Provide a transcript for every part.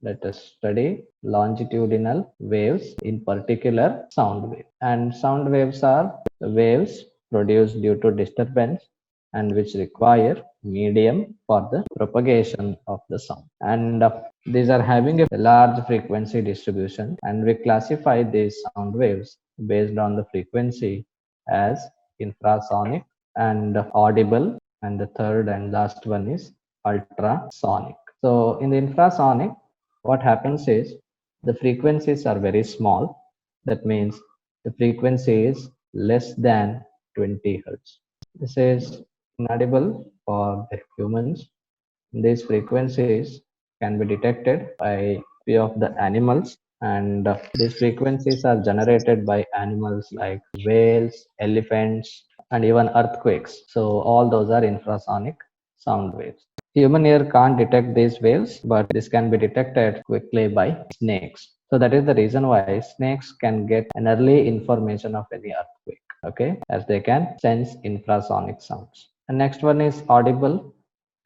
let us study longitudinal waves, in particular sound waves. And sound waves are the waves produced due to disturbance and which require medium for the propagation of the sound. And these are having a large frequency distribution, and we classify these sound waves based on the frequency as infrasonic and audible, and the third and last one is ultrasonic. So in the infrasonic, what happens is the frequencies are very small. That means the frequency is less than 20 hertz. This is inaudible for the humans. These frequencies can be detected by few of the animals, and these frequencies are generated by animals like whales, elephants, and even earthquakes. So all those are infrasonic sound waves. Human ear can't detect these waves, but this can be detected quickly by snakes. So that is the reason why snakes can get an early information of any earthquake, okay, as they can sense infrasonic sounds. And next one is audible,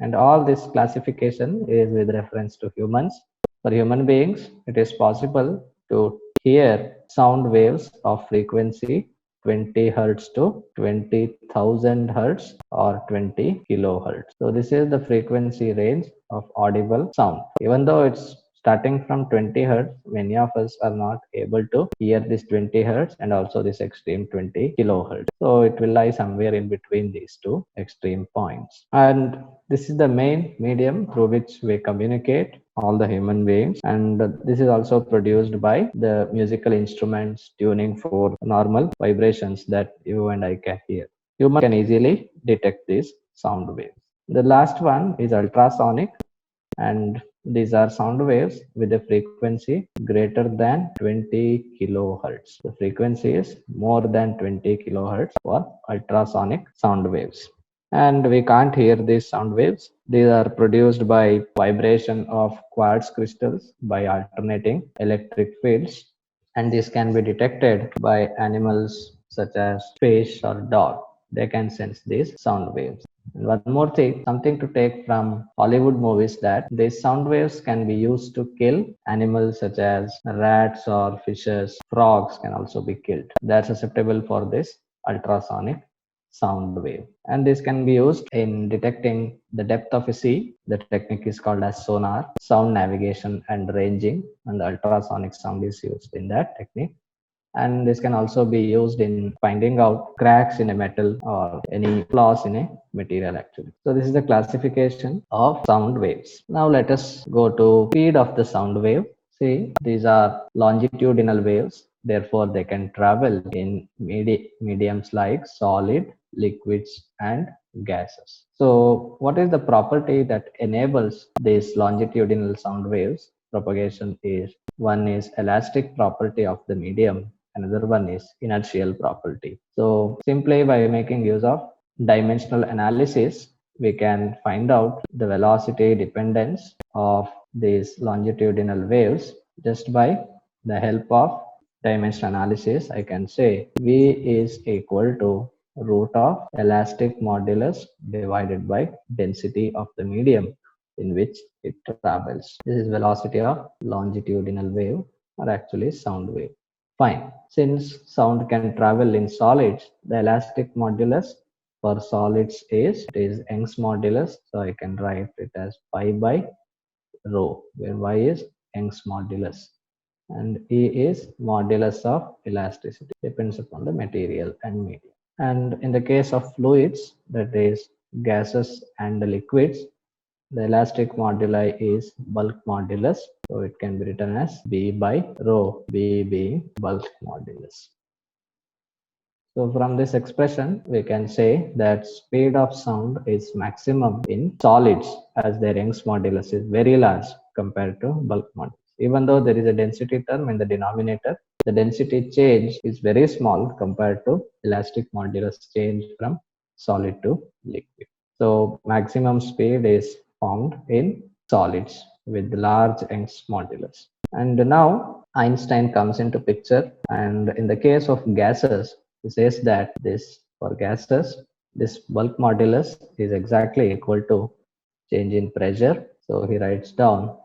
and all this classification is with reference to humans. For human beings, it is possible to hear sound waves of frequency 20 hertz to 20,000 hertz or 20 kilohertz. So this is the frequency range of audible sound. Even though it's starting from 20 hertz, many of us are not able to hear this 20 hertz and also this extreme 20 kilohertz. So it will lie somewhere in between these two extreme points. And this is the main medium through which we communicate, all the human beings, and this is also produced by the musical instruments tuning for normal vibrations that you and I can hear. Human can easily detect these sound waves. The last one is ultrasonic, and these are sound waves with a frequency greater than 20 kilohertz. The frequency is more than 20 kilohertz for ultrasonic sound waves. And we can't hear these sound waves. These are produced by vibration of quartz crystals by alternating electric fields, and this can be detected by animals such as fish or dog. They can sense these sound waves. And one more thing, something to take from Hollywood movies, that these sound waves can be used to kill animals such as rats or fishes. Frogs can also be killed. They are susceptible for this ultrasonic sound wave. And this can be used in detecting the depth of a sea. The technique is called as sonar, sound navigation and ranging, and the ultrasonic sound is used in that technique. And this can also be used in finding out cracks in a metal or any flaws in a material actually. So this is the classification of sound waves. Now let us go to speed of the sound wave. See, these are longitudinal waves, therefore they can travel in mediums like solid, liquids and gases. So what is the property that enables these longitudinal sound waves propagation is, one is elastic property of the medium, another one is inertial property. So simply by making use of dimensional analysis, we can find out the velocity dependence of these longitudinal waves just by the help of dimensional analysis. I can say V is equal to root of elastic modulus divided by density of the medium in which it travels. This is velocity of longitudinal wave, or actually sound wave. Fine. Since sound can travel in solids, the elastic modulus for solids is Young's modulus. So I can write it as pi by rho, where y is Young's modulus and E is modulus of elasticity. Depends upon the material and medium. And in the case of fluids, that is gases and the liquids, the elastic moduli is bulk modulus. So it can be written as B by rho, B being bulk modulus. So from this expression, we can say that speed of sound is maximum in solids, as their Young's modulus is very large compared to bulk modulus. Even though there is a density term in the denominator, the density change is very small compared to elastic modulus change from solid to liquid. So maximum speed is found in solids with large Young's modulus. And now Einstein comes into picture, and in the case of gases, he says that this for gases, this bulk modulus is exactly equal to change in pressure. So he writes down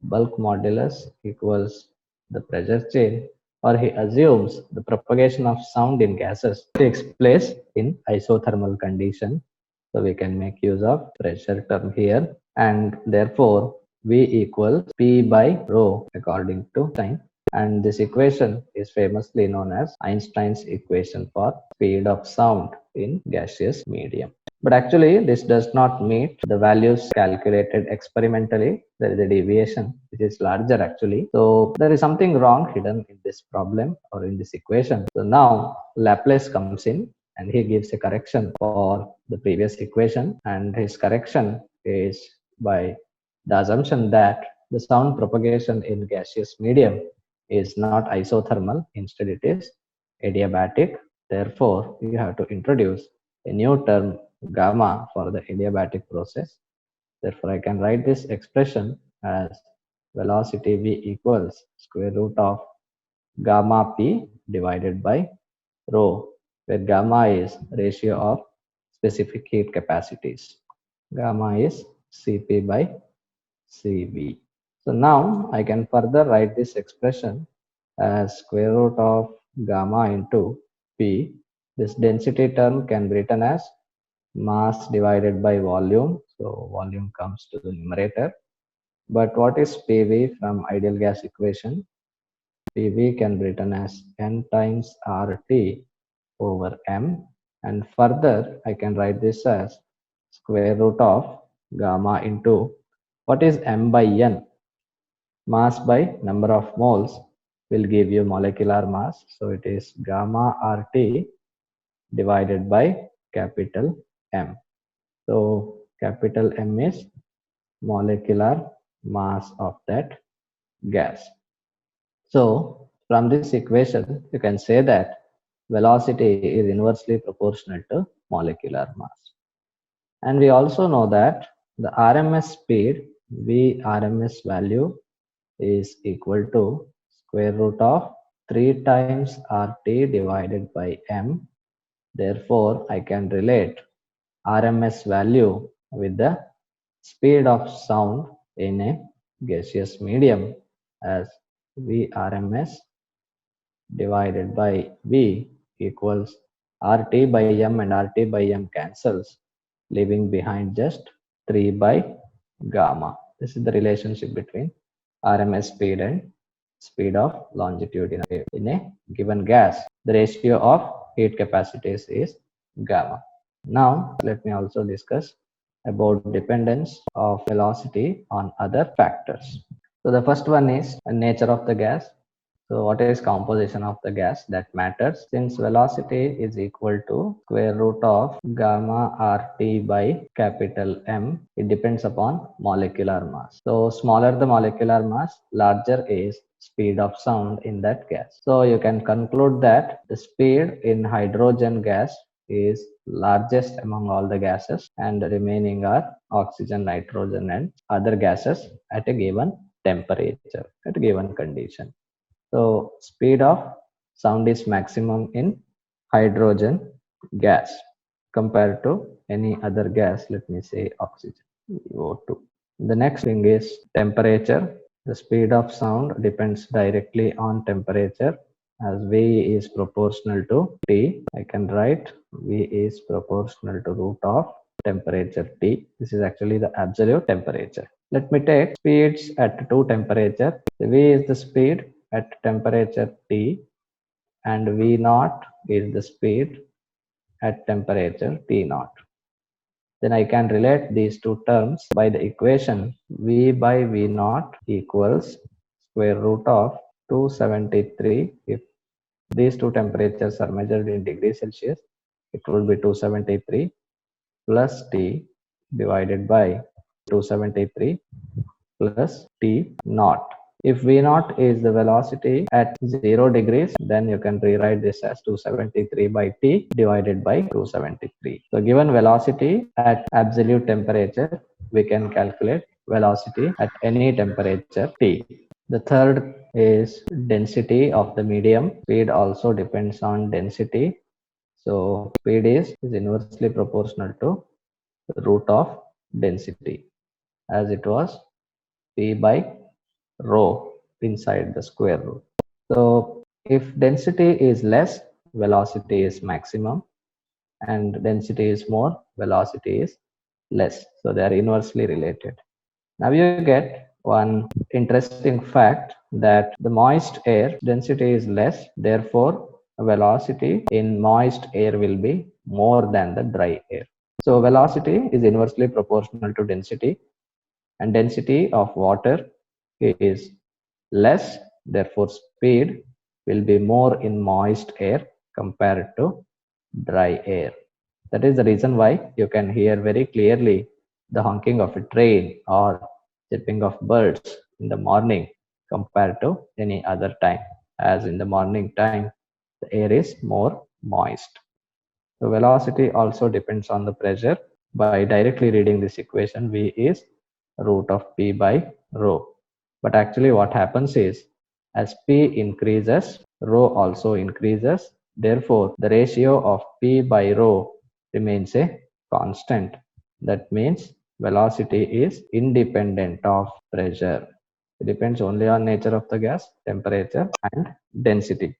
bulk modulus equals the pressure change, or he assumes the propagation of sound in gases takes place in isothermal condition. So we can make use of pressure term here, and therefore V equals P by rho according to Einstein. And this equation is famously known as Einstein's equation for speed of sound in gaseous medium. But actually, this does not meet the values calculated experimentally. There is a deviation which is larger actually. So there is something wrong hidden in this problem or in this equation. So now Laplace comes in and he gives a correction for the previous equation, and his correction is by the assumption that the sound propagation in gaseous medium is not isothermal, instead it is adiabatic. Therefore, you have to introduce a new term gamma for the adiabatic process. Therefore, I can write this expression as velocity V equals square root of gamma P divided by rho, where gamma is ratio of specific heat capacities. Gamma is Cp by Cv. So now I can further write this expression as square root of gamma into P. This density term can be written as mass divided by volume. So volume comes to the numerator. But what is PV from ideal gas equation? PV can be written as N times RT over M. And further, I can write this as square root of gamma into what is M by N? Mass by number of moles will give you molecular mass. So it is gamma RT divided by capital M. So capital M is molecular mass of that gas. So from this equation, you can say that velocity is inversely proportional to molecular mass. And we also know that the RMS speed, V RMS value, is equal to square root of 3 times RT divided by M. Therefore, I can relate RMS value with the speed of sound in a gaseous medium as Vrms divided by V equals RT by M, and RT by M cancels, leaving behind just 3 by gamma. This is the relationship between RMS speed and speed of longitudinal wave in a given gas. The ratio of heat capacities is gamma. Now, let me also discuss about dependence of velocity on other factors. So the first one is the nature of the gas. So what is composition of the gas? That matters, since velocity is equal to square root of gamma RT by capital M. It depends upon molecular mass. So smaller the molecular mass, larger is speed of sound in that gas. So you can conclude that the speed in hydrogen gas is largest among all the gases, and the remaining are oxygen, nitrogen, and other gases at a given temperature, at a given condition. So speed of sound is maximum in hydrogen gas compared to any other gas, let me say oxygen, O2. The next thing is temperature. The speed of sound depends directly on temperature, as V is proportional to T. I can write V is proportional to root of temperature T. This is actually the absolute temperature. Let me take speeds at two temperature. V is the speed at temperature T, and V naught is the speed at temperature T naught. Then I can relate these two terms by the equation V by V naught equals square root of 273. If these two temperatures are measured in degrees Celsius, it will be 273 plus T divided by 273 plus T naught. If V naught is the velocity at 0 degrees, then you can rewrite this as 273 by T divided by 273. So given velocity at absolute temperature, we can calculate velocity at any temperature T. The third is density of the medium. Speed also depends on density. So speed is inversely proportional to root of density, as it was P by rho inside the square root. So if density is less, velocity is maximum, and density is more, velocity is less. So they are inversely related. Now you get one interesting fact that the moist air density is less, therefore velocity in moist air will be more than the dry air. So velocity is inversely proportional to density, and density of water is less, therefore speed will be more in moist air compared to dry air. That is the reason why you can hear very clearly the honking of a train or chirping of birds in the morning compared to any other time, as in the morning time the air is more moist. So velocity also depends on the pressure. By directly reading this equation, V is root of P by rho. But actually what happens is, as P increases, rho also increases. Therefore, the ratio of P by rho remains a constant. That means velocity is independent of pressure. It depends only on nature of the gas, temperature, and density.